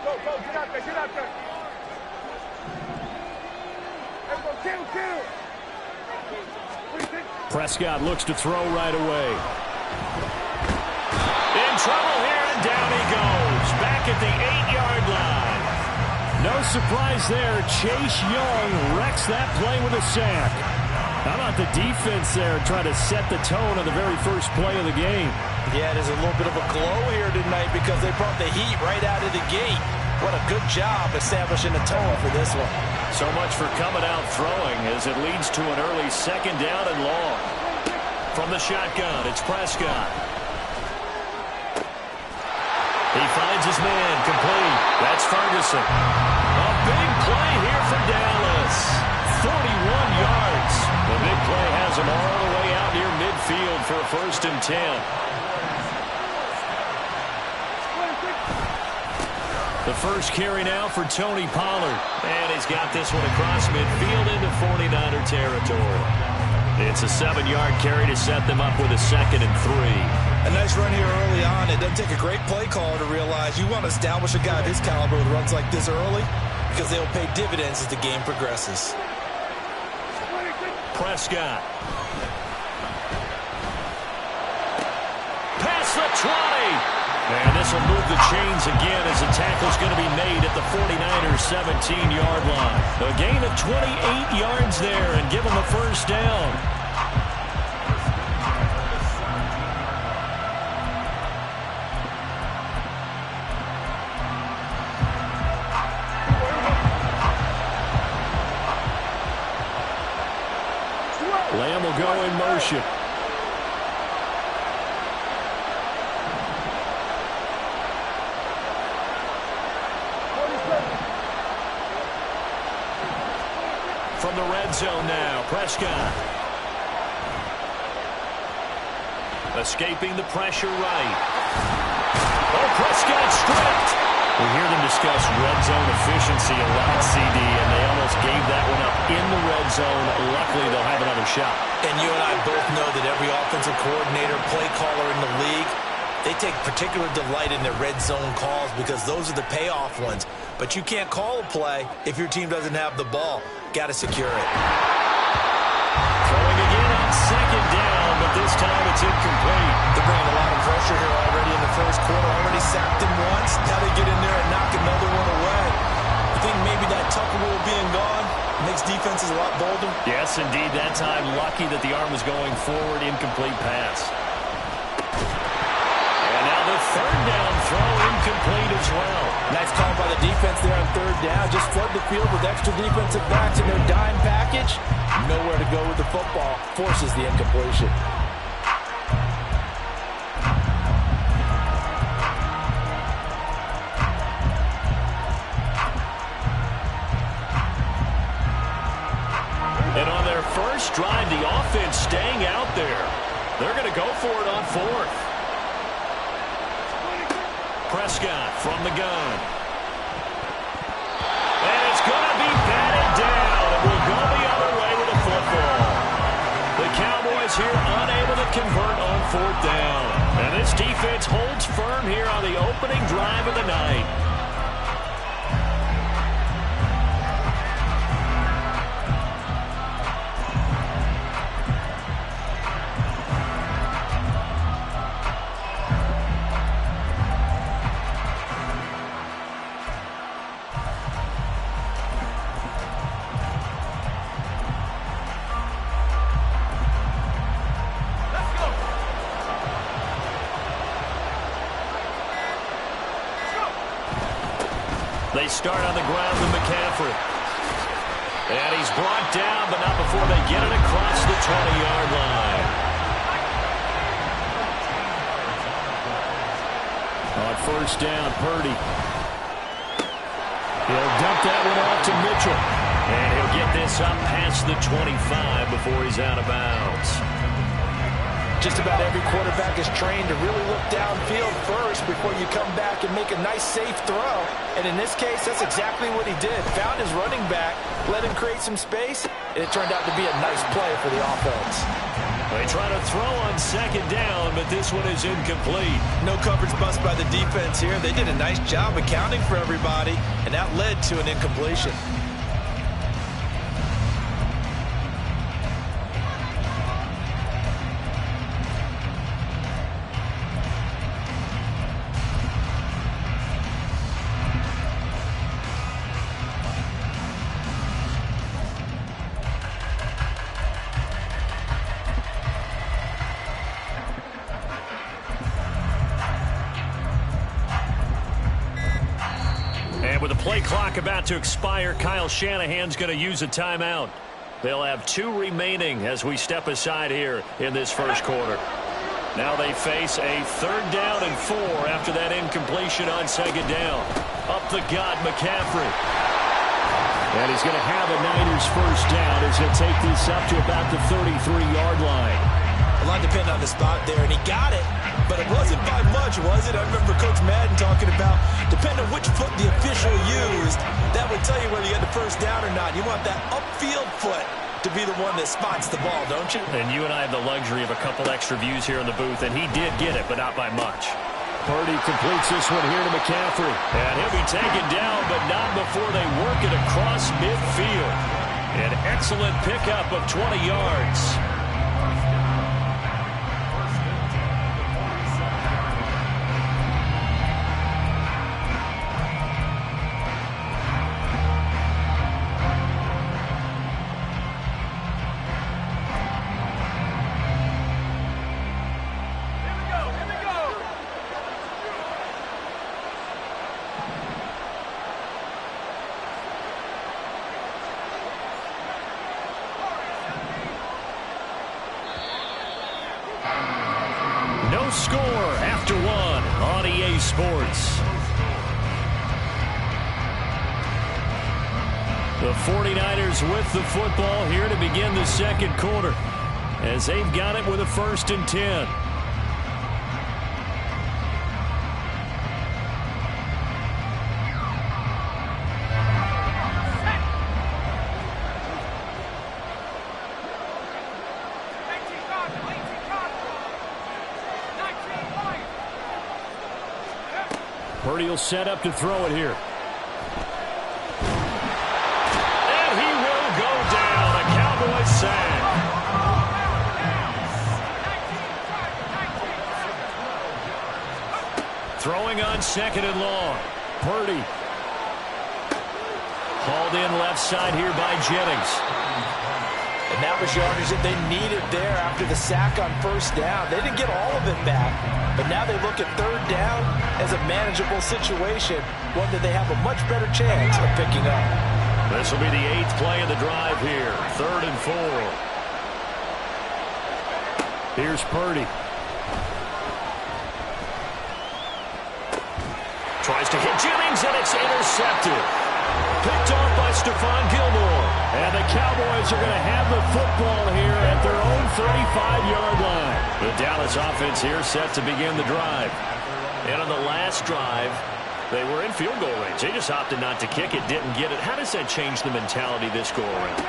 Go, get out there, get out there. Let's go, kill. Prescott looks to throw right away. In trouble here, and down he goes. Back at the 8-yard line. No surprise there. Chase Young wrecks that play with a sack. How about the defense there trying to set the tone on the very first play of the game? Yeah, there's a little bit of a glow here tonight because they brought the heat right out of the gate. What a good job establishing the tone for this one. So much for coming out throwing as it leads to an early second down and long. From the shotgun, it's Prescott. He finds his man, complete. That's Ferguson. A big play here for Dallas. 41 yards. The big play has him all the way out near midfield for a 1st and 10. The first carry now for Tony Pollard. And he's got this one across midfield into 49er territory. It's a 7-yard carry to set them up with a 2nd and 3. A nice run here early on. It doesn't take a great play caller to realize you want to establish a guy of his caliber with runs like this early because they'll pay dividends as the game progresses. Prescott. Past the 20. And this will move the chains again as the tackle's going to be made at the 49ers 17-yard line. A gain of 28 yards there and give them the first down. Lamb will go in motion. From the red zone now, Prescott. Escaping the pressure right. Oh, Prescott stripped. We hear them discuss red zone efficiency a lot, CD, and they almost gave that one up in the red zone. Luckily, they'll have another shot. And you and I both know that every offensive coordinator, play caller in the league, they take particular delight in their red zone calls because those are the payoff ones. But you can't call a play if your team doesn't have the ball. Got to secure it. Throwing again on 2nd down, but this time it's incomplete. They're bringing a lot of pressure here already in the first quarter. Already sacked him once. Now they get in there and knock another one away. I think maybe that Tucker rule being gone makes defenses a lot bolder. Yes, indeed. That time, lucky that the arm was going forward. Incomplete pass. And now the 3rd down throw incomplete as well. Nice call by the defense there on 3rd down. Just flood the field with extra defensive backs in their dime package. Nowhere to go with the football. Forces the incompletion. And on their first drive, the offense staying out there. They're going to go for it on 4th. Prescott from the gun. And it's going to be batted down. It will go the other way with a football. The Cowboys here unable to convert on 4th down. And this defense holds firm here on the opening drive of the night. They start on the ground with McCaffrey. And he's brought down, but not before they get it across the 20-yard line. On 1st down, Purdy. He'll dump that one off to Mitchell. And he'll get this up past the 25 before he's out of bounds. Just about every quarterback is trained to really look downfield first before you come back and make a nice, safe throw. And in this case, that's exactly what he did. Found his running back, let him create some space, and it turned out to be a nice play for the offense. They try to throw on second down, but this one is incomplete. No coverage bust by the defense here. They did a nice job accounting for everybody, and that led to an incompletion. With the play clock about to expire, Kyle Shanahan's going to use a timeout. They'll have 2 remaining as we step aside here in this first quarter. Now they face a 3rd down and 4 after that incompletion on second down. Up the gut, McCaffrey. And he's going to have a Niners first down as he'll take this up to about the 33-yard line. A lot depended on the spot there, and he got it. But it wasn't by much, was it? I remember Coach Madden talking about, depending on which foot the official used, that would tell you whether you had the first down or not. You want that upfield foot to be the one that spots the ball, don't you? And you and I have the luxury of a couple extra views here in the booth, and he did get it, but not by much. Purdy completes this one here to McCaffrey. And he'll be taken down, but not before they work it across midfield. An excellent pickup of 20 yards. No score after 1 on EA Sports. The 49ers with the football here to begin the second quarter as they've got it with a 1st and 10. Purdy will set up to throw it here. And he will go down. A Cowboys sack. Throwing on 2nd and long. Purdy. Hauled in left side here by Jennings. And that was yardage that they needed there after the sack on 1st down. They didn't get all of it back, but now they look at 3rd down as a manageable situation, one that they have a much better chance of picking up. This will be the 8th play of the drive here. 3rd and 4. Here's Purdy. Tries to hit Jennings, and it's intercepted. Picked off by Stephon Gilmore. And the Cowboys are going to have the football here at their own 35-yard line. The Dallas offense here set to begin the drive. And on the last drive, they were in field goal range. They just opted not to kick it, didn't get it. How does that change the mentality this go-around?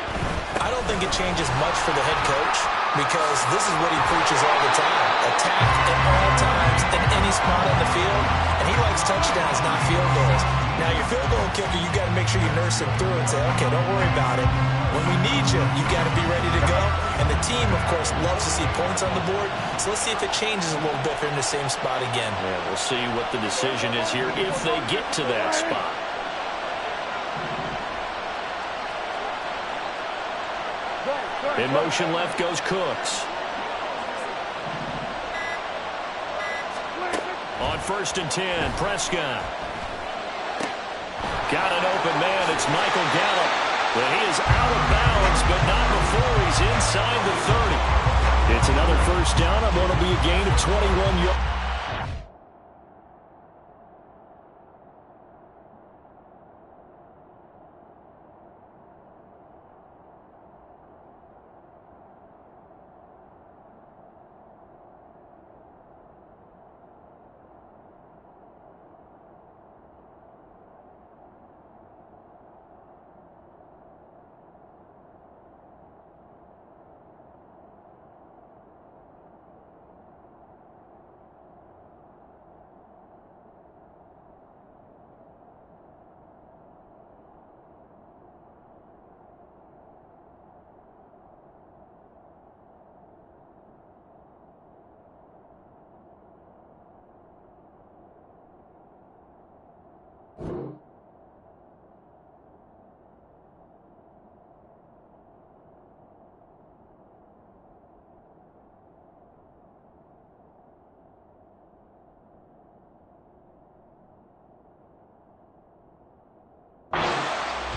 I don't think it changes much for the head coach because this is what he preaches all the time. Attack at all times in any spot on the field, and he likes touchdowns, not field goals. Now, your field goal kicker, you got to make sure you nurse him through and say, okay, don't worry about it. When we need you, you got to be ready to go. And the team, of course, loves to see points on the board. So let's see if it changes a little bit for in the same spot again. Yeah, we'll see what the decision is here if they get to that spot. In motion left goes Cooks. On 1st and 10, Prescott. Got an open man. It's Michael Gallup. But he is out of bounds, but not before he's inside the 30. It's another 1st down. I'm going to be a gain of 21 yards.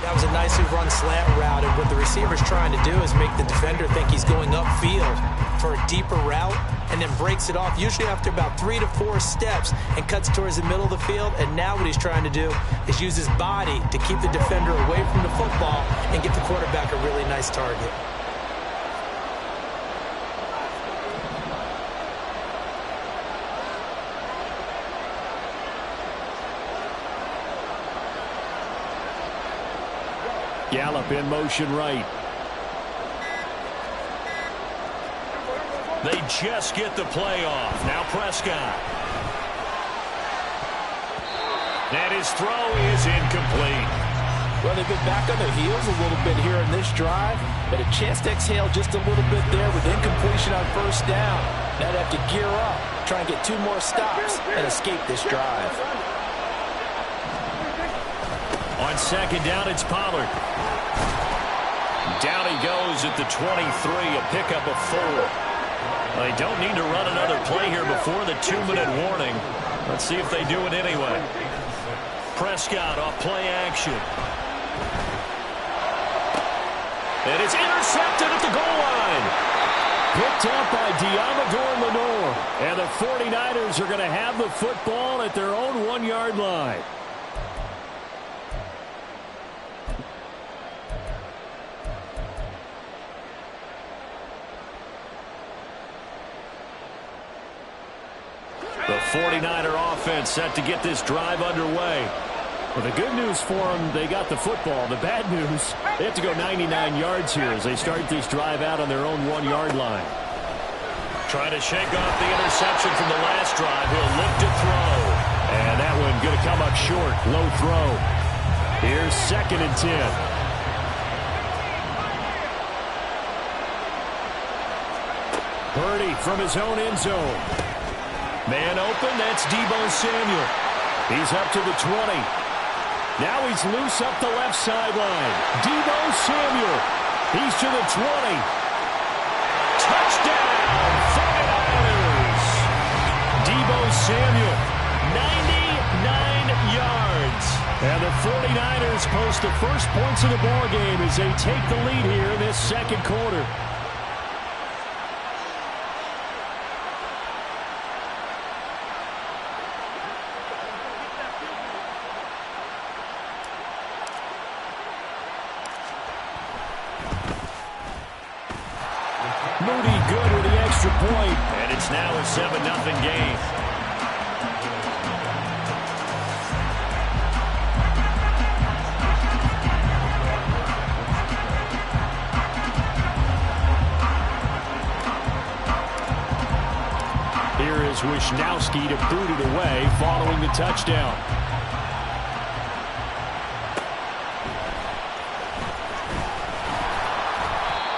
That was a nicely run slant route, and what the receiver's trying to do is make the defender think he's going upfield for a deeper route, and then breaks it off, usually after about 3 to 4 steps, and cuts towards the middle of the field. And now what he's trying to do is use his body to keep the defender away from the football and get the quarterback a really nice target. Gallup in motion right. They just get the play off. Now Prescott. And his throw is incomplete. Well, they've been back on their heels a little bit here in this drive, but a chance to exhale just a little bit there with incompletion on first down. Now they have to gear up, try and get 2 more stops, and escape this drive. On second down, it's Pollard. Down he goes at the 23, a pickup of 4. They don't need to run another play here before the 2-minute warning. Let's see if they do it anyway. Prescott off play action. And it's intercepted at the goal line. Picked up by Diamador Lenore. And the 49ers are going to have the football at their own 1-yard line. The 49er offense set to get this drive underway. Well, the good news for them, they got the football. The bad news, they have to go 99 yards here as they start this drive out on their own 1-yard line. Trying to shake off the interception from the last drive. He'll look to throw. And that one going to come up short. Low throw. Here's 2nd and 10. Purdy from his own end zone. Man open, that's Deebo Samuel. He's up to the 20. Now he's loose up the left sideline. Deebo Samuel. He's to the 20. Touchdown, 49ers. Deebo Samuel, 99 yards. And the 49ers post the first points of the ballgame as they take the lead here in this second quarter. Moody good with the extra point, and it's now a 7-0 game. Here is Wisnowski to boot it away following the touchdown.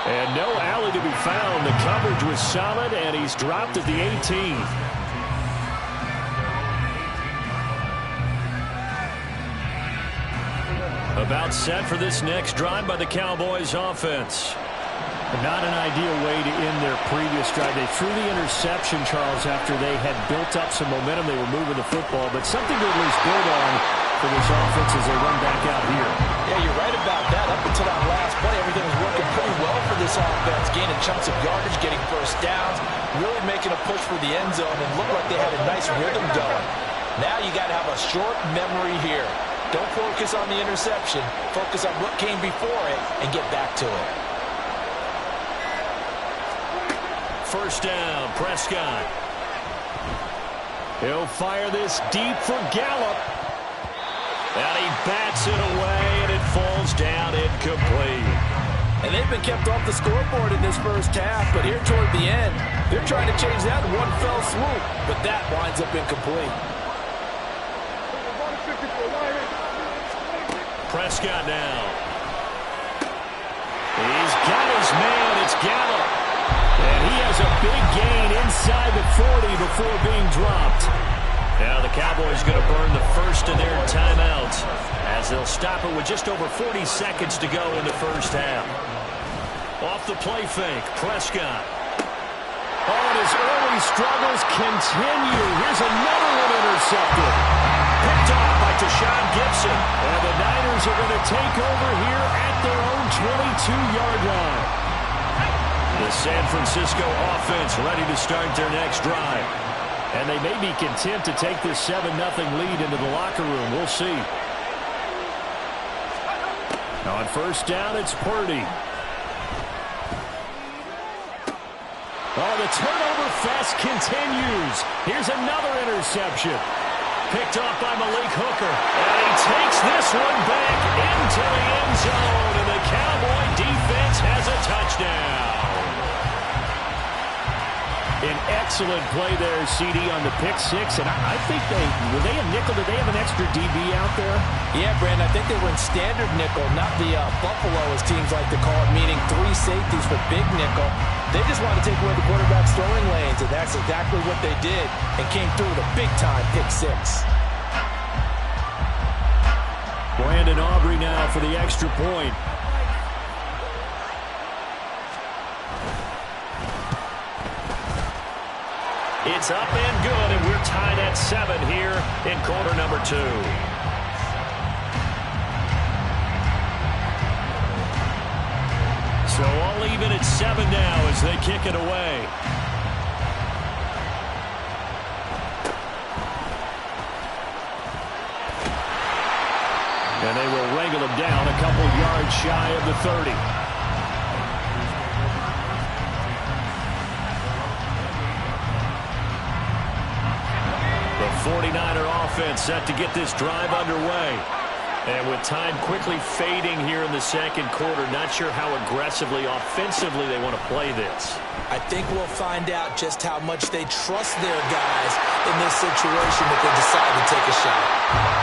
And no alley to be found. The coverage was solid, and he's dropped at the 18. About set for this next drive by the Cowboys offense. Not an ideal way to end their previous drive. They threw the interception, Charles, after they had built up some momentum. They were moving the football, but something to at least build on for this offense as they run back out here. Yeah, you're right about that. Up until that last play, everything was working pretty well for this offense. Gaining chunks of yardage, getting first downs, really making a push for the end zone, and looked like they had a nice rhythm going. Now you got to have a short memory here. Don't focus on the interception. Focus on what came before it and get back to it. First down, Prescott. He'll fire this deep for Gallup. And he bats it away, and it falls down incomplete. And they've been kept off the scoreboard in this first half, but here toward the end, they're trying to change that in one fell swoop, but that winds up incomplete. Prescott now. He's got his man. It's Gallup. And he has a big gain inside the 40 before being dropped. Now the Cowboys going to burn the first of their timeouts as they'll stop it with just over 40 seconds to go in the first half. Off the play fake, Prescott. Oh, and his early struggles continue. Here's another one intercepted. Picked off by Tashawn Gibson. And the Niners Niners are going to take over here at their own 22-yard line. The San Francisco offense ready to start their next drive. And they may be content to take this 7-0 lead into the locker room. We'll see. On first down, it's Purdy. Oh, the turnover fest continues. Here's another interception. Picked off by Malik Hooker. And he takes this one back into the end zone. And the Cowboy defense has a touchdown. An excellent play there, CD, on the pick six. And I think were they a nickel? Did they have an extra DB out there? Yeah, Brandon, I think they were in standard nickel, not the Buffalo, as teams like to call it, meaning 3 safeties for big nickel. They just wanted to take away the quarterback's throwing lanes, and that's exactly what they did, and came through with a big-time pick six. Brandon Aubrey now for the extra point. It's up and good, and we're tied at 7 here in quarter number 2. So all even at 7 now as they kick it away. And they will wrangle him down a couple yards shy of the 30. The 49er offense set to get this drive underway. And with time quickly fading here in the second quarter, not sure how aggressively, offensively they want to play this. I think we'll find out just how much they trust their guys in this situation if they decide to take a shot.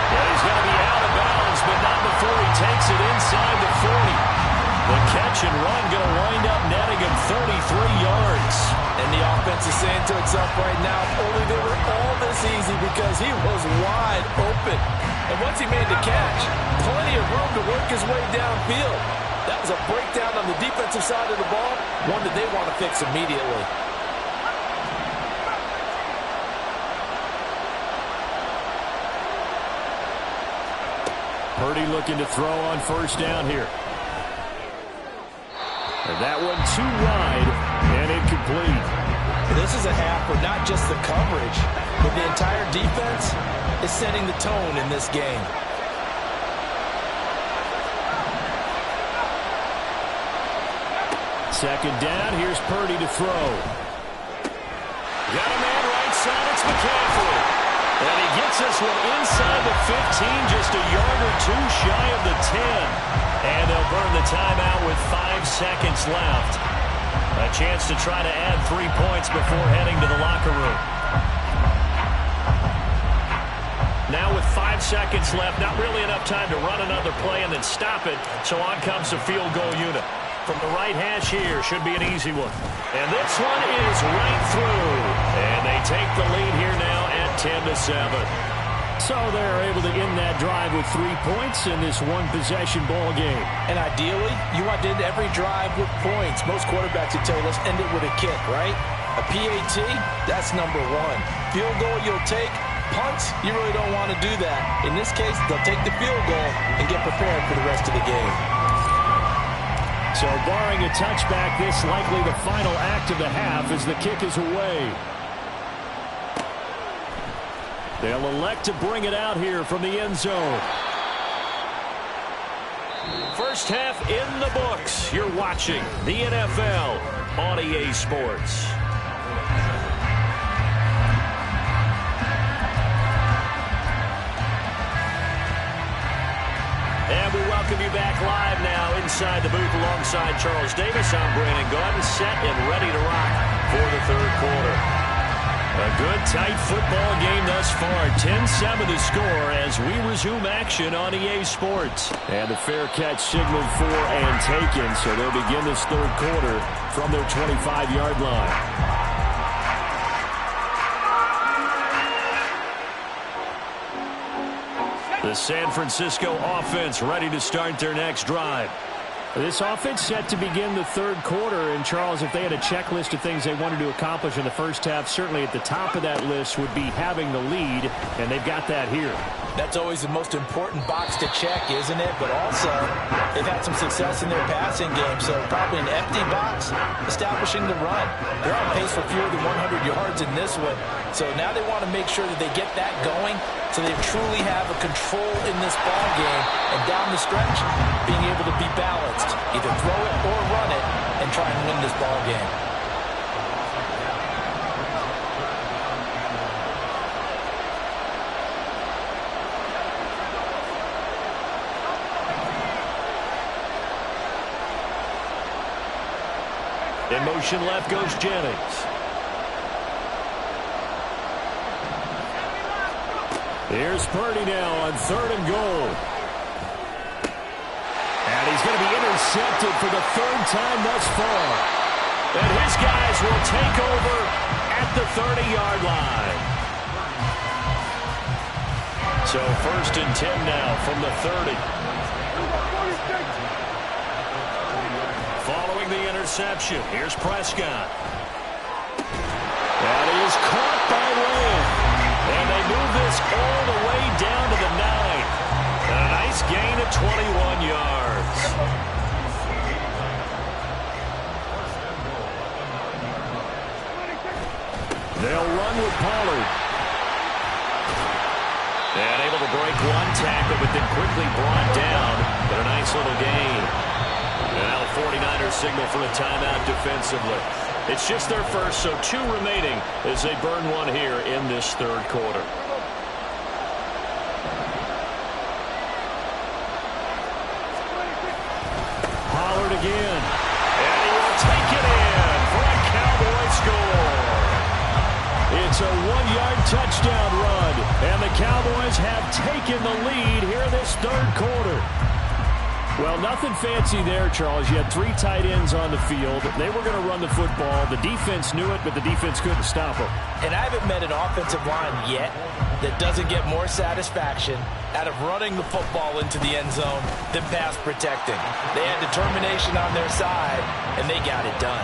Yeah, he's going to be out of bounds, but not before he takes it inside the 40. The catch and run going to wind up netting him 33 yards. And the offense is saying to itself right now, if only they were all this easy, because he was wide open. And once he made the catch, plenty of room to work his way downfield. That was a breakdown on the defensive side of the ball, one that they want to fix immediately. Purdy looking to throw on first down here. And that one too wide and incomplete. This is a half where not just the coverage, but the entire defense is setting the tone in this game. Second down, here's Purdy to throw. Got a man right side, it's McCaffrey. And he gets this one inside the 15, just a yard or two shy of the 10. And they'll burn the timeout with 5 seconds left. A chance to try to add 3 points before heading to the locker room. Now with 5 seconds left, not really enough time to run another play and then stop it. So on comes the field goal unit. From the right hash here, should be an easy one. And this one is right through. And they take the lead here now at 10-7. So they're able to end that drive with 3 points in this one-possession ball game. And ideally, you want to end every drive with points. Most quarterbacks would tell you, let's end it with a kick, right? A PAT, that's number 1. Field goal you'll take. Punts, you really don't want to do that. In this case, they'll take the field goal and get prepared for the rest of the game. So barring a touchback, this likely the final act of the half as the kick is away. They'll elect to bring it out here from the end zone. First half in the books. You're watching the NFL on EA Sports. And we welcome you back live now inside the booth alongside Charles Davis. I'm Brandon Gaudin, set and ready to rock for the third quarter. A good, tight football game thus far. 10-7 the score as we resume action on EA Sports. And the fair catch signaled for and taken, so they'll begin this third quarter from their 25-yard line. The San Francisco offense ready to start their next drive. This offense set to begin the third quarter. And, Charles, if they had a checklist of things they wanted to accomplish in the first half, certainly at the top of that list would be having the lead, and they've got that here. That's always the most important box to check, isn't it? But also, they've had some success in their passing game, so probably an empty box, establishing the run. They're on pace for fewer than 100 yards in this one, so now they want to make sure that they get that going so they truly have a control in this ball game, and down the stretch, being able to be balanced, either throw it or run it, and try and win this ball game. In motion left goes Jennings. Here's Purdy now on 3rd and goal. And he's going to be intercepted for the 3rd time thus far. And his guys will take over at the 30-yard line. So 1st and 10 now from the 30. Following the interception, here's Prescott. That is caught by Lamb. And they move this all the way down to the 9. And a nice gain of 21 yards. They'll run with Pollard. And able to break one tackle, but then quickly brought down. But a nice little gain. And now the 49ers signal for a timeout defensively. It's just their first, so 2 remaining as they burn one here in this 3rd quarter. Pollard again. And he will take it in for a Cowboy score. It's a 1-yard touchdown run, and the Cowboys have taken the lead here in this 3rd quarter. Well, nothing fancy there, Charles. You had 3 tight ends on the field. They were going to run the football. The defense knew it, but the defense couldn't stop them. And I haven't met an offensive line yet that doesn't get more satisfaction out of running the football into the end zone than pass protecting. They had determination on their side, and they got it done.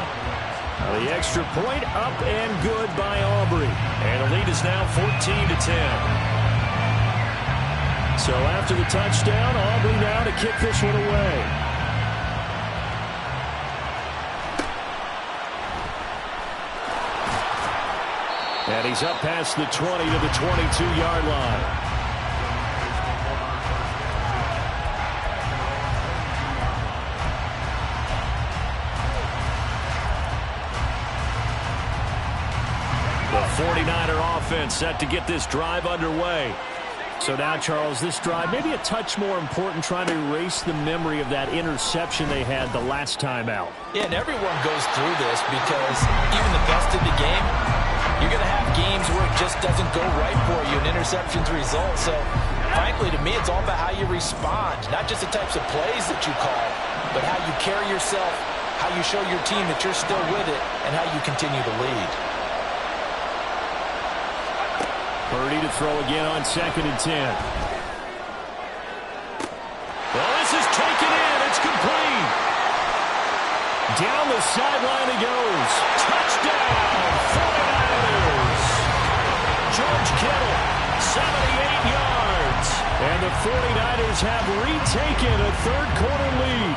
The extra point up and good by Aubrey. And the lead is now 14-10. So after the touchdown, Aubrey now to kick this one away. And he's up past the 20 to the 22-yard line. The 49er offense set to get this drive underway. So now, Charles, this drive maybe a touch more important, trying to erase the memory of that interception they had the last time out. Yeah, and everyone goes through this because even the best in the game, you're going to have games where it just doesn't go right for you, and interceptions result. So, frankly, to me, it's all about how you respond, not just the types of plays that you call, but how you carry yourself, how you show your team that you're still with it, and how you continue to lead. Purdy to throw again on 2nd and 10. Well, this is taken in. It's complete. Down the sideline it goes. Touchdown, 49ers. George Kittle, 78 yards. And the 49ers have retaken a 3rd quarter lead.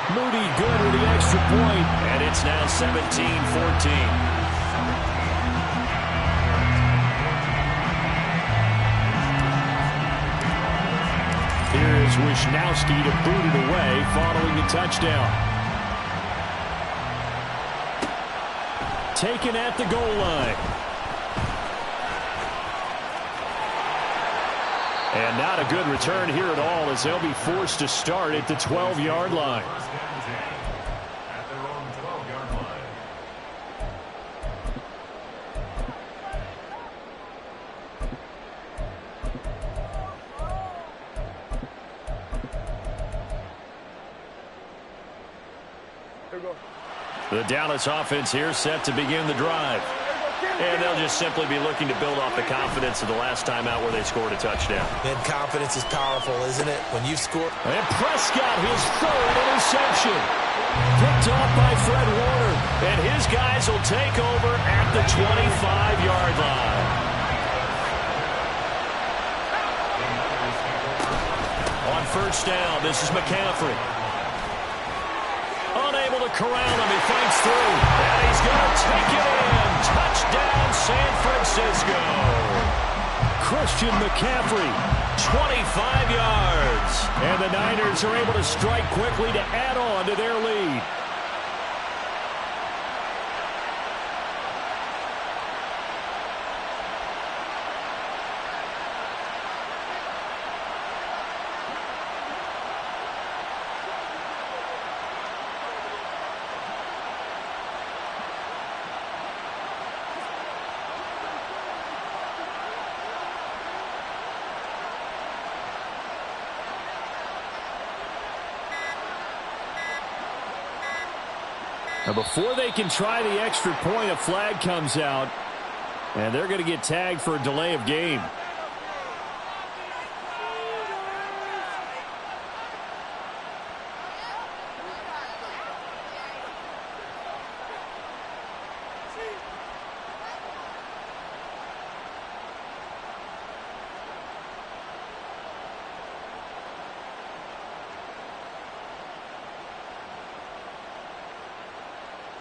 Moody good with the extra point, and it's now 17-14. Here is Wisnowski to boot it away following the touchdown. Taken at the goal line. And not a good return here at all, as they'll be forced to start at the 12-yard line. The Dallas offense here set to begin the drive. And they'll just simply be looking to build off the confidence of the last time out where they scored a touchdown. And confidence is powerful, isn't it? When you score. And Prescott, his 3rd interception. Picked off by Fred Warner. And his guys will take over at the 25-yard line. On first down, this is McCaffrey. Unable to corral him. He fights through. And he's going to take it in. Touchdown, San Francisco. Christian McCaffrey, 25 yards. And the Niners are able to strike quickly to add on to their lead. Now before they can try the extra point, a flag comes out, and they're going to get tagged for a delay of game.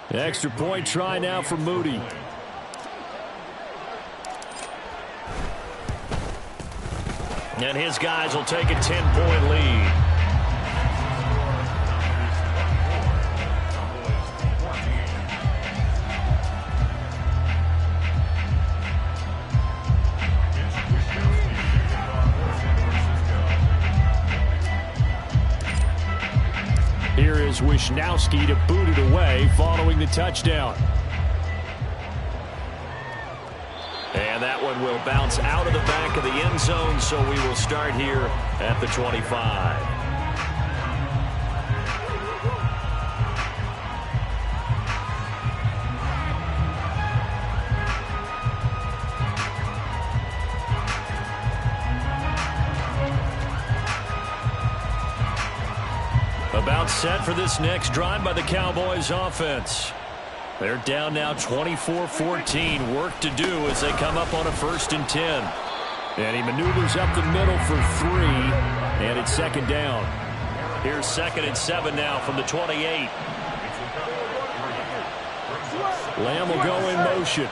Extra point try now for Moody. And his guys will take a 10-point lead. Here is Wisnowski to boot it away following the touchdown. And that one will bounce out of the back of the end zone, so we will start here at the 25. About set for this next drive by the Cowboys offense. They're down now 24-14. Work to do as they come up on a 1st and 10. And he maneuvers up the middle for 3. And it's 2nd down. Here's 2nd and 7 now from the 28. Lamb will go in motion.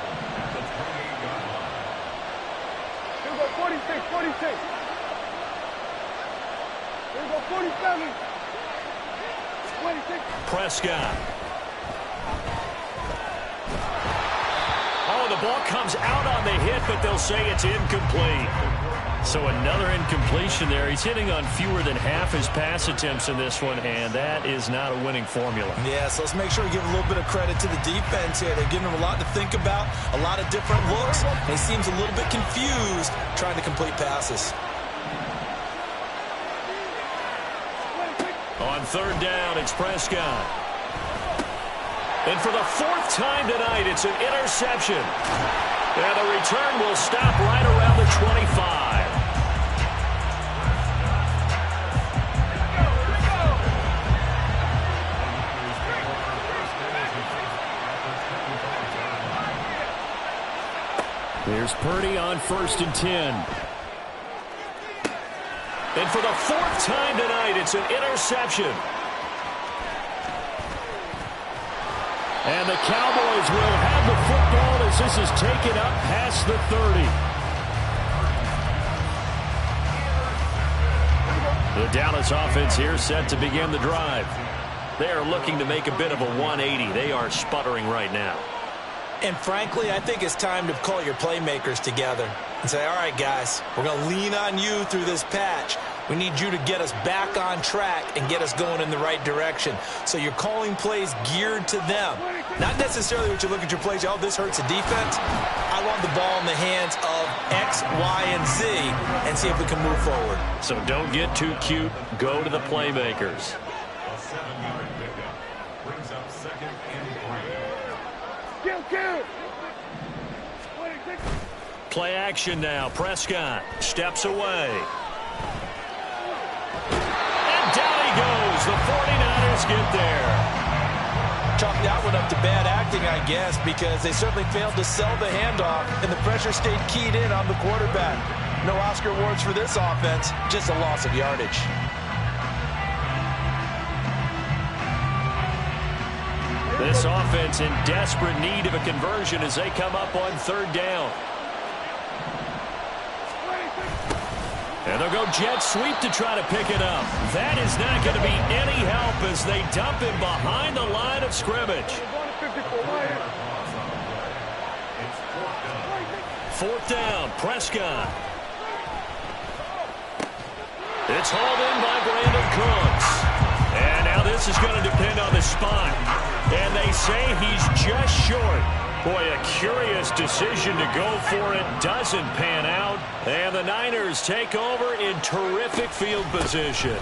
Here we go 46, 46. Here we go 47. 26. Prescott. Oh, the ball comes out on the hit, but they'll say it's incomplete. So another incompletion there. He's hitting on fewer than half his pass attempts in this one, and that is not a winning formula. Yeah, so let's make sure we give a little bit of credit to the defense here. They're giving him a lot to think about, a lot of different looks, and he seems a little bit confused trying to complete passes. On 3rd down, it's Prescott. And for the 4th time tonight, it's an interception. And the return will stop right around the 25. Here's Purdy on 1st and 10. And for the 4th time tonight, it's an interception. And the Cowboys will have the football as this is taken up past the 30. The Dallas offense here set to begin the drive. They are looking to make a bit of a 180. They are sputtering right now. And frankly, I think it's time to call your playmakers together and say, all right, guys, we're going to lean on you through this patch. We need you to get us back on track and get us going in the right direction. So you're calling plays geared to them. Not necessarily what you look at your plays, oh, this hurts the defense. I want the ball in the hands of X, Y, and Z and see if we can move forward. So don't get too cute. Go to the playmakers. Play action now. Prescott steps away. And down he goes. The 49ers get there. Chalk that one up to bad acting, I guess, because they certainly failed to sell the handoff, and the pressure stayed keyed in on the quarterback. No Oscar awards for this offense, just a loss of yardage. This offense in desperate need of a conversion as they come up on third down. And they'll go jet sweep to try to pick it up. That is not going to be any help as they dump him behind the line of scrimmage. Fourth down, Prescott. It's hauled in by Brandon Cooks. And now this is going to depend on the spot. And they say he's just short. Boy, a curious decision to go for it. Doesn't pan out. And the Niners take over in terrific field position.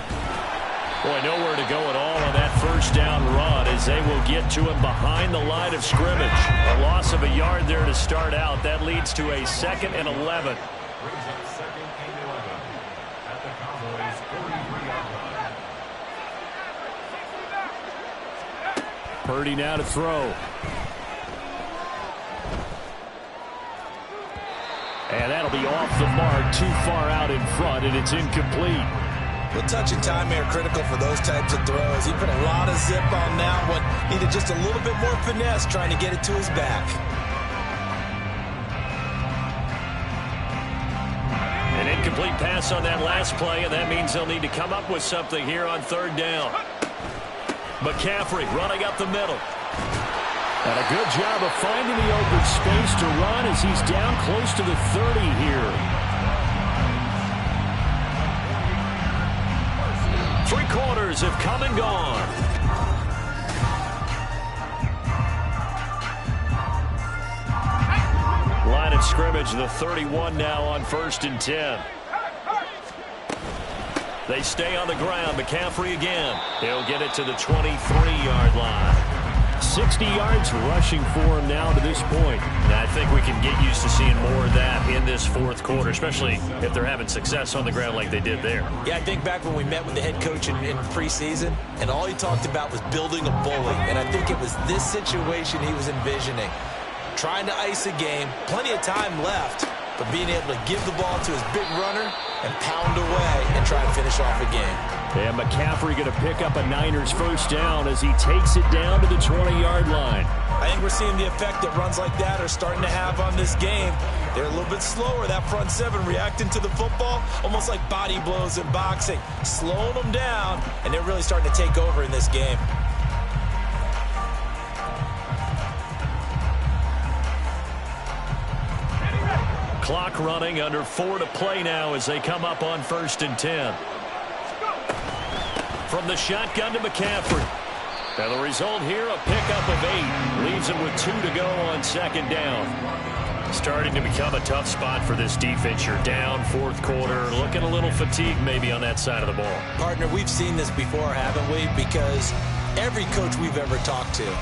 Boy, nowhere to go at all on that first down run as they will get to him behind the line of scrimmage. A loss of a yard there to start out. That leads to a 2nd and 11. Purdy now to throw. And that'll be off the mark, too far out in front, and it's incomplete. Well, touch and time are critical for those types of throws. He put a lot of zip on that one. Needed just a little bit more finesse trying to get it to his back. An incomplete pass on that last play, and that means they'll need to come up with something here on third down. McCaffrey running up the middle. And a good job of finding the open space to run as he's down close to the 30 here. 3 quarters have come and gone. Line of scrimmage, the 31 now on 1st and 10. They stay on the ground. McCaffrey again. He'll get it to the 23-yard line. 60 yards rushing for him now to this point. And I think we can get used to seeing more of that in this 4th quarter, especially if they're having success on the ground like they did there. Yeah, I think back when we met with the head coach in preseason, and all he talked about was building a bully. And I think it was this situation he was envisioning. Trying to ice a game, plenty of time left, but being able to give the ball to his big runner and pound away and try to finish off a game. And McCaffrey going to pick up a Niners first down as he takes it down to the 20-yard line. I think we're seeing the effect that runs like that are starting to have on this game. They're a little bit slower, that front 7 reacting to the football, almost like body blows in boxing, slowing them down, and they're really starting to take over in this game. Clock running, under 4 to play now as they come up on 1st and 10. From the shotgun to McCaffrey. And the result here, a pickup of 8. Leaves him with 2 to go on 2nd down. Starting to become a tough spot for this defense. You're down 4th quarter, looking a little fatigued maybe on that side of the ball. Partner, we've seen this before, haven't we? Because every coach we've ever talked to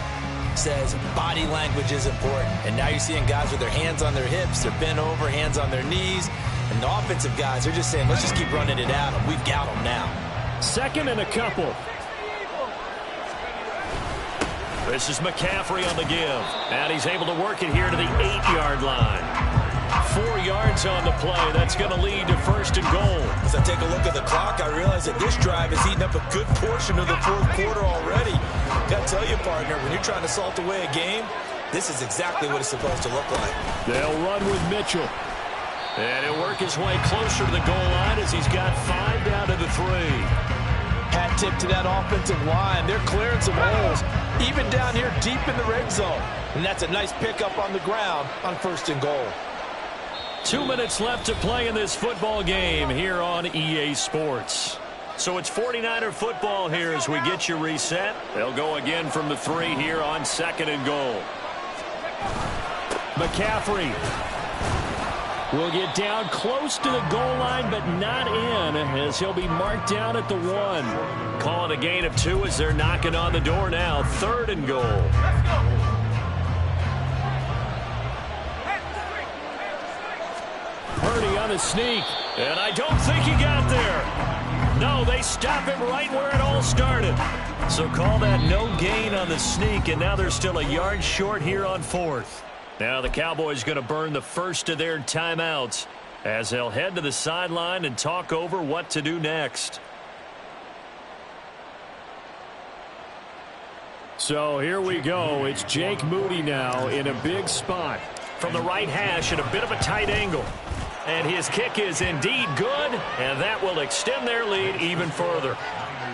says body language is important. And now you're seeing guys with their hands on their hips, they're bent over, hands on their knees. And the offensive guys, they're just saying, let's just keep running it at them. We've got them now. 2nd and a couple. This is McCaffrey on the give. And he's able to work it here to the 8-yard line. 4 yards on the play. That's going to lead to 1st and goal. As I take a look at the clock, I realize that this drive has eaten up a good portion of the 4th quarter already. Got to tell you, partner, when you're trying to salt away a game, this is exactly what it's supposed to look like. They'll run with Mitchell. And he'll work his way closer to the goal line as he's got 5 down to the 3. Hat tip to that offensive line. They're clearing some holes, even down here deep in the red zone. And that's a nice pickup on the ground on 1st and goal. 2 minutes left to play in this football game here on EA Sports. So it's 49er football here as we get you reset. They'll go again from the 3 here on 2nd and goal. McCaffrey will get down close to the goal line, but not in, as he'll be marked down at the 1. Calling a gain of 2 as they're knocking on the door now. 3rd and goal. Purdy on the sneak, and I don't think he got there. No, they stop him right where it all started. So call that no gain on the sneak, and now they're still a yard short here on 4th. Now the Cowboys going to burn the first of their timeouts as they'll head to the sideline and talk over what to do next. So here we go. It's Jake Moody now in a big spot from the right hash at a bit of a tight angle. And his kick is indeed good, and that will extend their lead even further.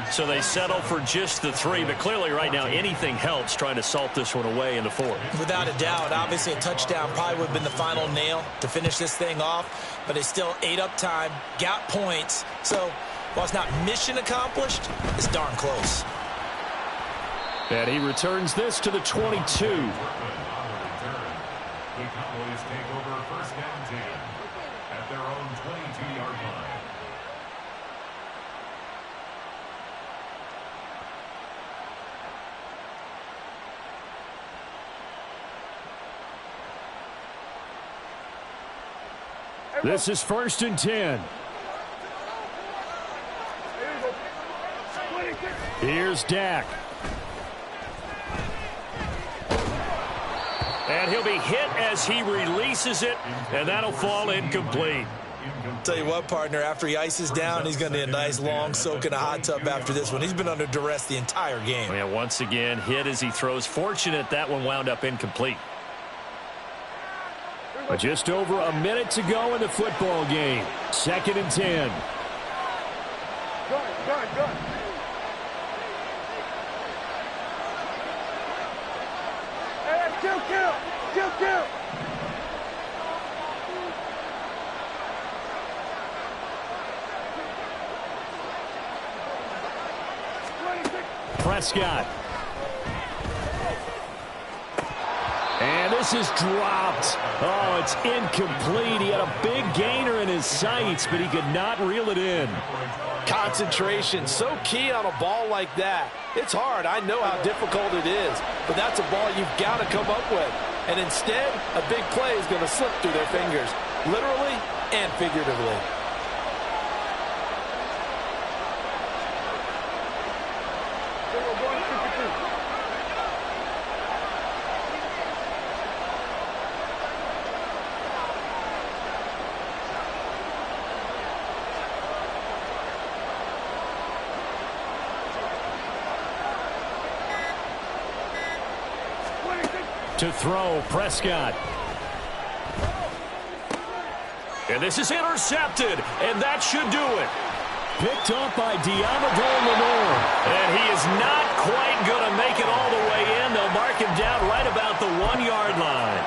So they settle for just the 3, but clearly right now anything helps trying to salt this one away in the 4th. Without a doubt, obviously a touchdown probably would have been the final nail to finish this thing off, but it's still ate up time, got points. So while it's not mission accomplished, it's darn close. And he returns this to the 22. The Cowboys take over 1st and 10 at their own 22-yard line. This is 1st and 10. Here's Dak. And he'll be hit as he releases it, and that'll fall incomplete. Tell you what, partner, after he ices down, he's going to need a nice long soak in a hot tub after this one. He's been under duress the entire game. And once again, hit as he throws. Fortunate that one wound up incomplete. But just over a minute to go in the football game. 2nd and 10. Gun. Hey, kill. Prescott. And this is dropped. Oh, it's incomplete. He had a big gainer in his sights, but he could not reel it in. Concentration, so key on a ball like that. It's hard. I know how difficult it is, but that's a ball you've got to come up with. And instead, a big play is going to slip through their fingers, literally and figuratively. To throw, Prescott. And this is intercepted, and that should do it. Picked up by Diamador Lenore. And he is not quite going to make it all the way in. They'll mark him down right about the 1-yard line.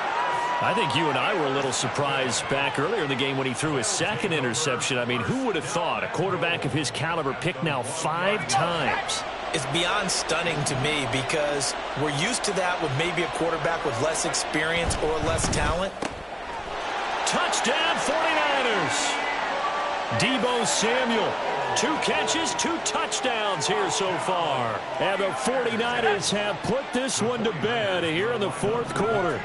I think you and I were a little surprised back earlier in the game when he threw his 2nd interception. I mean, who would have thought a quarterback of his caliber picked now 5 times? It's beyond stunning to me because we're used to that with maybe a quarterback with less experience or less talent. Touchdown 49ers. Deebo Samuel. 2 catches, 2 touchdowns here so far. And the 49ers have put this one to bed here in the 4th quarter.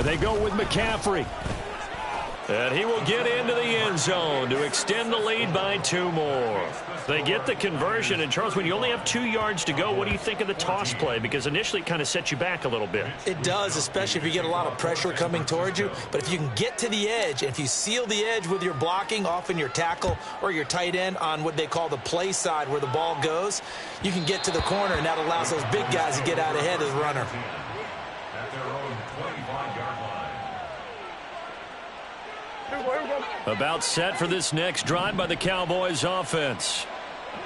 They go with McCaffrey. And he will get into the end zone to extend the lead by 2 more. They get the conversion. And, Charles, when you only have 2 yards to go, what do you think of the toss play? Because initially it kind of sets you back a little bit. It does, especially if you get a lot of pressure coming towards you. But if you can get to the edge, and if you seal the edge with your blocking, often your tackle or your tight end on what they call the play side where the ball goes, you can get to the corner, and that allows those big guys to get out ahead of the runner. At their own 25-yard line. About set for this next drive by the Cowboys offense.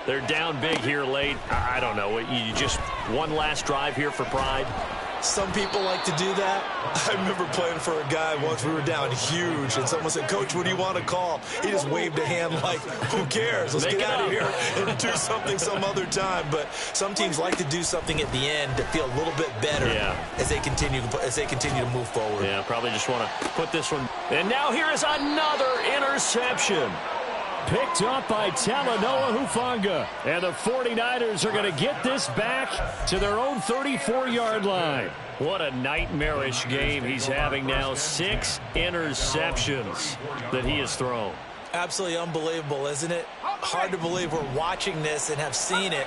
They're down big here late. I don't know. You just one last drive here for pride. Some people like to do that. I remember playing for a guy once. We were down huge, and someone said, "Coach, what do you want to call?" He just waved a hand like, "Who cares? Let's get out of here and do something some other time." But some teams like to do something at the end to feel a little bit better as they continue to move forward. Yeah, probably just want to put this one. And now here is another interception. Picked up by Talanoa Hufanga. And the 49ers are going to get this back to their own 34-yard line. What a nightmarish game he's having now. 6 interceptions that he has thrown. Absolutely unbelievable, isn't it? Hard to believe we're watching this and have seen it,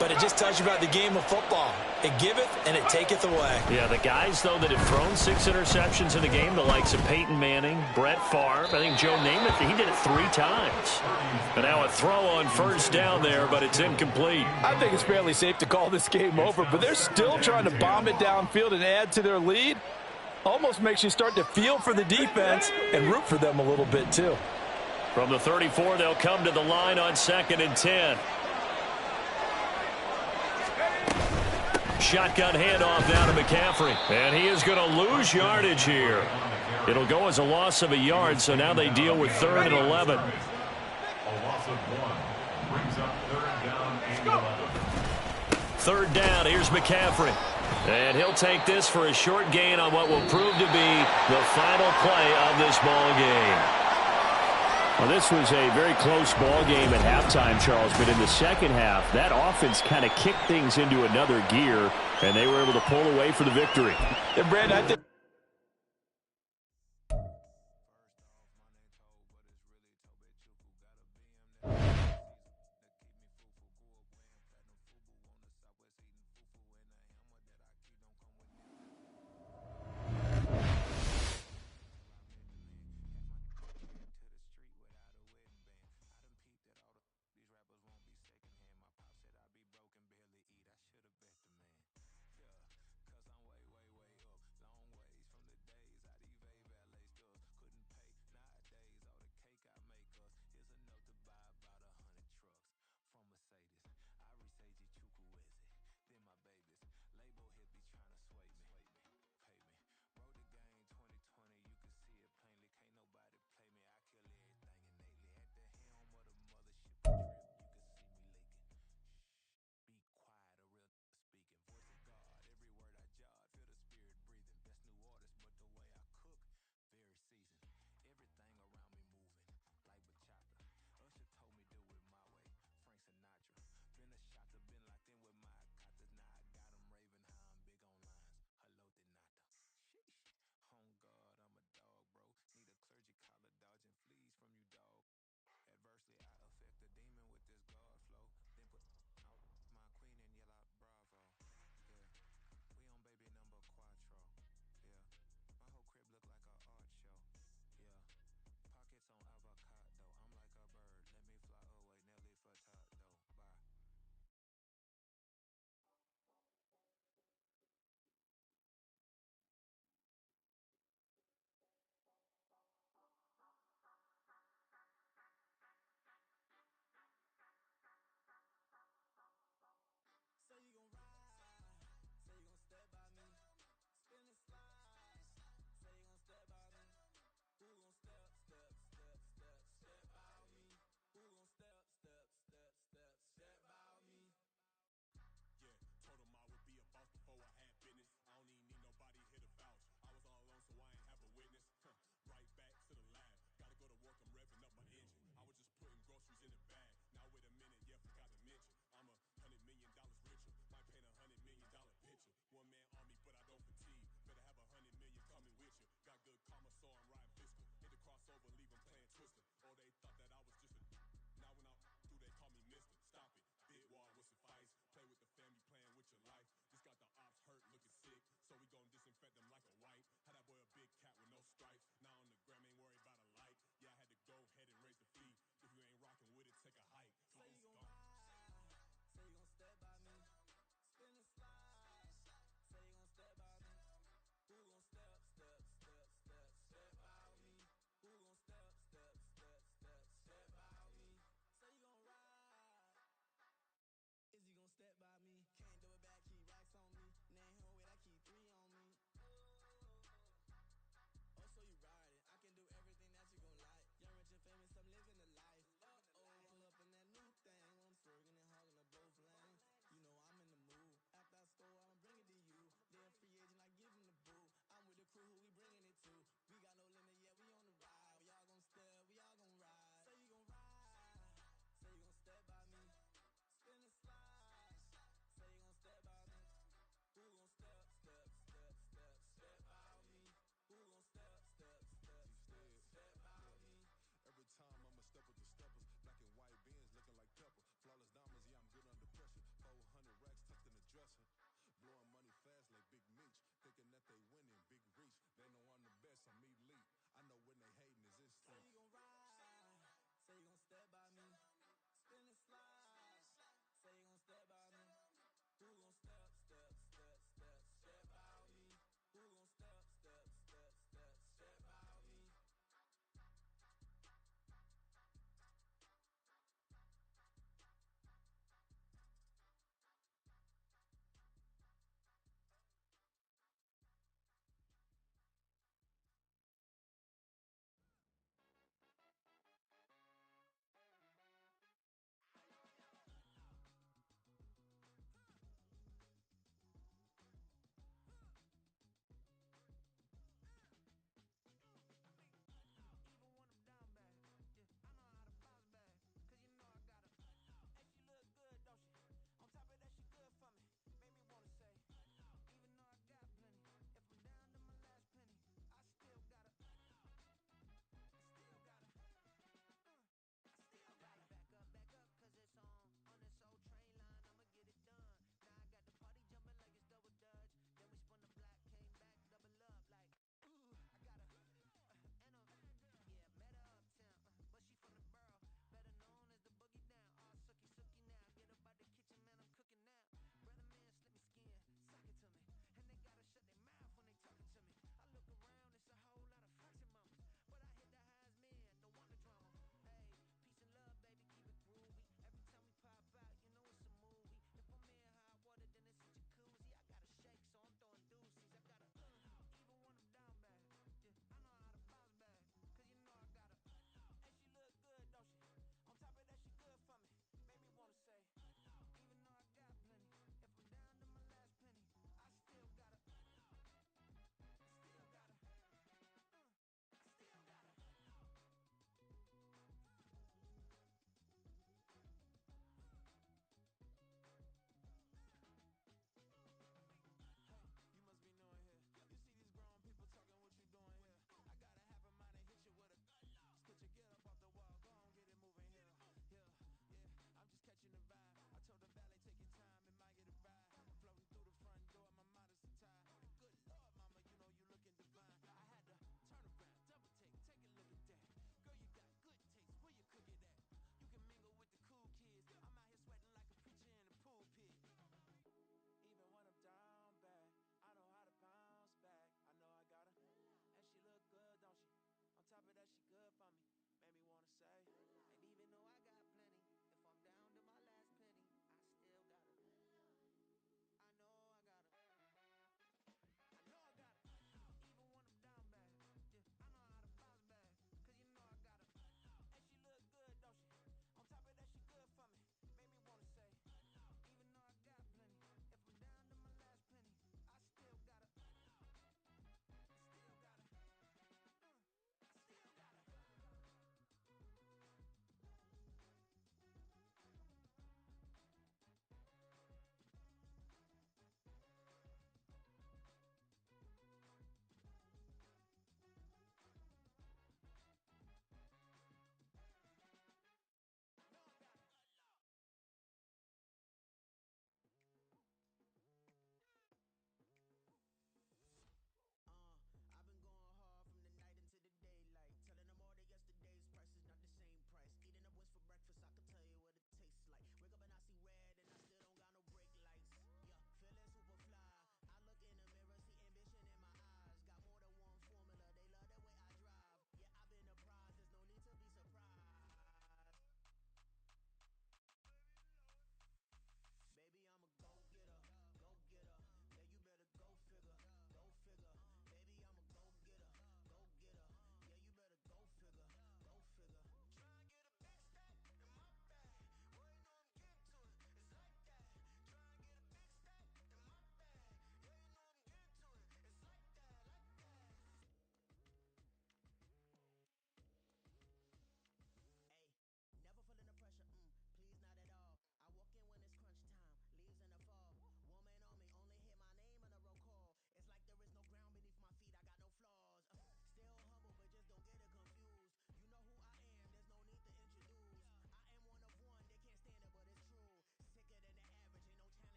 but it just tells you about the game of football. It giveth and it taketh away. Yeah, the guys, though, that have thrown 6 interceptions in the game, the likes of Peyton Manning, Brett Favre, I think Joe Namath, he did it 3 times. And now a throw on first down there, but it's incomplete. I think it's fairly safe to call this game over, but they're still trying to bomb it downfield and add to their lead. Almost makes you start to feel for the defense and root for them a little bit, too. From the 34, they'll come to the line on 2nd and 10. Shotgun handoff now to McCaffrey. And he is going to lose yardage here. It'll go as a loss of a yard, so now they deal with 3rd and 11. A loss of 1 brings up 3rd down and 11. 3rd down, here's McCaffrey. And he'll take this for a short gain on what will prove to be the final play of this ball game. Well, this was a very close ball game at halftime, Charles, but in the second half, that offense kind of kicked things into another gear, and they were able to pull away for the victory. And Brandon, I think